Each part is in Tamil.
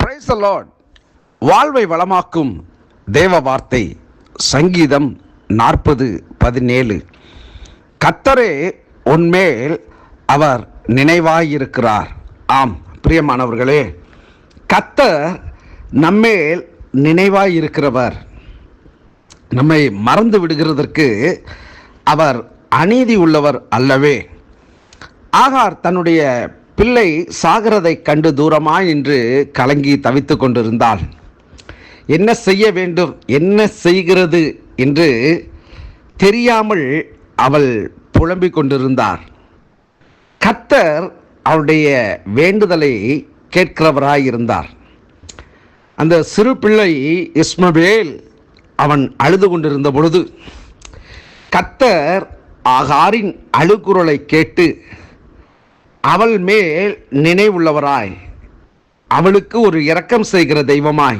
Praise the Lord. வாழ்வை வளமாக்கும் தேவ வார்த்தை சங்கீதம் 40:17. கர்த்தரே உன்மேல் அவர் நினைவாயிருக்கிறார். ஆம் பிரியமானவர்களே, கர்த்தர் நம்மேல் நினைவாயிருக்கிறவர். நம்மை மறந்து விடுகிறதற்கு அவர் அநீதி உள்ளவர் அல்லவே. ஆகார் தன்னுடைய பிள்ளை சாகிறதை கண்டு தூரமாய் நின்று கலங்கி தவித்து கொண்டிருந்தாள். என்ன செய்ய வேண்டும், என்ன செய்கிறது என்று தெரியாமல் அவள் புலம்பிக் கொண்டிருந்தார். கர்த்தர் அவளுடைய வேண்டுதலை கேட்கிறவராயிருந்தார். அந்த சிறு பிள்ளை இஸ்மவேல் அவன் அழுது கொண்டிருந்த பொழுது கர்த்தர் ஆகாரின் அழுகுரலை கேட்டு அவள் மேல் நினைவுள்ளவராய், அவளுக்கு ஒரு இரக்கம் செய்கிற தெய்வமாய்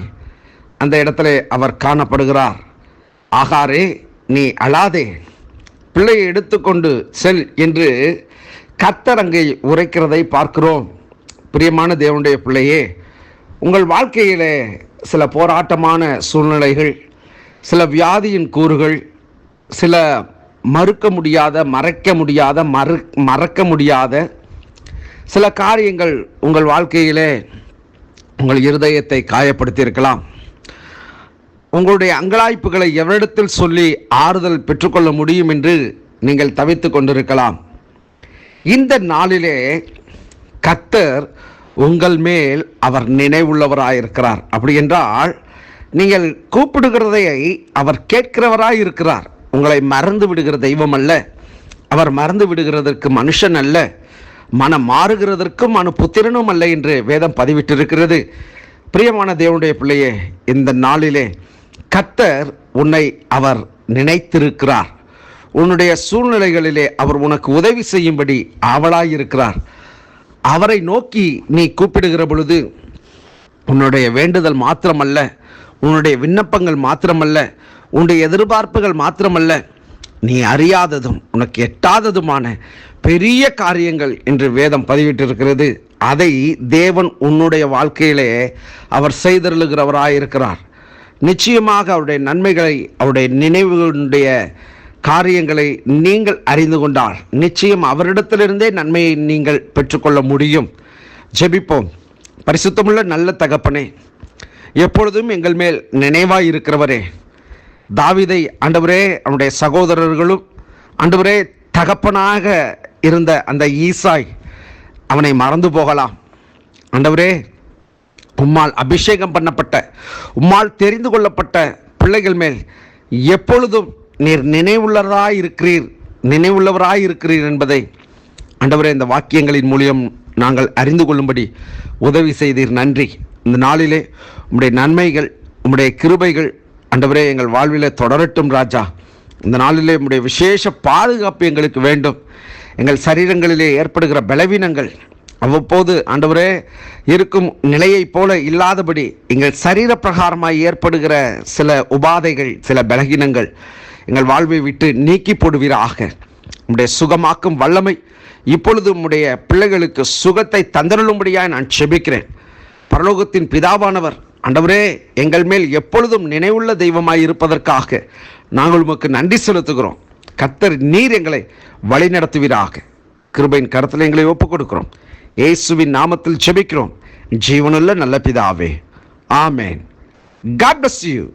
அந்த இடத்துல அவர் காணப்படுகிறார். ஆகாரே, நீ அழாதே, பிள்ளையை எடுத்துக்கொண்டு செல் என்று கர்த்தர் அங்கே உரைக்கிறதை பார்க்கிறோம். பிரியமான தேவனுடைய பிள்ளையே, உங்கள் வாழ்க்கையிலே சில போராட்டமான சூழ்நிலைகள், சில வியாதியின் கூறுகள், சில மறக்க முடியாத சில காரியங்கள் உங்கள் வாழ்க்கையிலே உங்கள் இருதயத்தை காயப்படுத்தியிருக்கலாம். உங்களுடைய அங்கலாய்ப்புகளை எவரிடத்தில் சொல்லி ஆறுதல் பெற்றுக்கொள்ள முடியும் என்று நீங்கள் தவித்து கொண்டிருக்கலாம். இந்த நாளிலே கர்த்தர் உங்கள் மேல் அவர் நினைவுள்ளவராயிருக்கிறார். அப்படி என்றால் நீங்கள் கூப்பிடுகிறதை அவர் கேட்கிறவராயிருக்கிறார். உங்களை மறந்து விடுகிற தெய்வம் அல்ல. அவர் மறந்து விடுகிறதற்கு மனுஷன் அல்ல, மனம் மாறுகிறதற்கும் புத்திரனும் அல்ல என்று வேதம் பதிவிட்டிருக்கிறது. பிரியமான தேவனுடைய பிள்ளையே, இந்த நாளிலே கர்த்தர் உன்னை அவர் நினைத்திருக்கிறார். உன்னுடைய சூழ்நிலைகளிலே அவர் உனக்கு உதவி செய்யும்படி ஆவலாயிருக்கிறார். அவரை நோக்கி நீ கூப்பிடுகிற பொழுது உன்னுடைய வேண்டுதல் மாத்திரமல்ல, உன்னுடைய விண்ணப்பங்கள் மாத்திரமல்ல, உன்னுடைய எதிர்பார்ப்புகள் மாத்திரமல்ல, நீ அறியாததும் உனக்கு எட்டாததுமான பெரிய காரியங்கள் என்று வேதம் பதிவிட்டிருக்கிறது. அதை தேவன் உன்னுடைய வாழ்க்கையிலே அவர் செய்தருளுகிறவராயிருக்கிறார். நிச்சயமாக அவருடைய நன்மைகளை, அவருடைய நினைவுகளுடைய காரியங்களை நீங்கள் அறிந்து கொண்டால் நிச்சயம் அவரிடத்திலிருந்தே நன்மையை நீங்கள் பெற்றுக்கொள்ள முடியும். ஜெபிப்போம். பரிசுத்தமுள்ள நல்ல தகப்பனே, எப்பொழுதும் எங்கள் மேல் நினைவாய் இருக்கிறவரே, தாவீதை ஆண்டவரே, அவனுடைய சகோதரர்களும் ஆண்டவரே தகப்பனாக இருந்த அந்த ஈசாய் அவனை மறந்து போகலாம். ஆண்டவரே, உம்மால் அபிஷேகம் பண்ணப்பட்ட, உம்மால் தெரிந்து கொள்ளப்பட்ட பிள்ளைகள் மேல் எப்பொழுதும் நீர் நினைவுள்ளவராய் இருக்கிறீர் என்பதை ஆண்டவரே இந்த வாக்கியங்களின் மூலியம் நாங்கள் அறிந்து கொள்ளும்படி உதவி செய்தீர். நன்றி. இந்த நாளிலே உம்முடைய நன்மைகள், உம்முடைய கிருபைகள் ஆண்டவரே எங்கள் வாழ்விலே தொடரட்டும் ராஜா. இந்த நாளிலே உம்முடைய விசேஷ பாதுகாப்பு எங்களுக்கு வேண்டும். எங்கள் சரீரங்களிலே ஏற்படுகிற பலவீனங்கள் அவ்வப்போது ஆண்டவரே இருக்கும் நிலையைப் போல இல்லாதபடி எங்கள் சரீர பிரகாரமாய் ஏற்படுகிற சில உபாதைகள், சில பலகீனங்கள் எங்கள் வாழ்வை விட்டு நீக்கி போடுவீராக. உம்முடைய சுகமாக்கும் வல்லமை இப்பொழுது உம்முடைய பிள்ளைகளுக்கு சுகத்தை தந்தருளும்படியாய் நான் செபிக்கிறேன். பரலோகத்தின் பிதாவானவர் ஆண்டவரே எங்கள் மேல் எப்பொழுதும் நினைவுள்ள தெய்வமாய் இருப்பதற்காக நாங்கள் உமக்கு நன்றி செலுத்துகிறோம். கர்த்தர் நீர் எங்களை வழி நடத்துவீராக. கிருபையின் கரத்தில் எங்களை ஒப்புக் கொடுக்கிறோம். இயேசுவின் நாமத்தில் ஜெபிக்கிறோம், ஜீவனுள்ள நல்ல பிதாவே. ஆமேன். God bless you.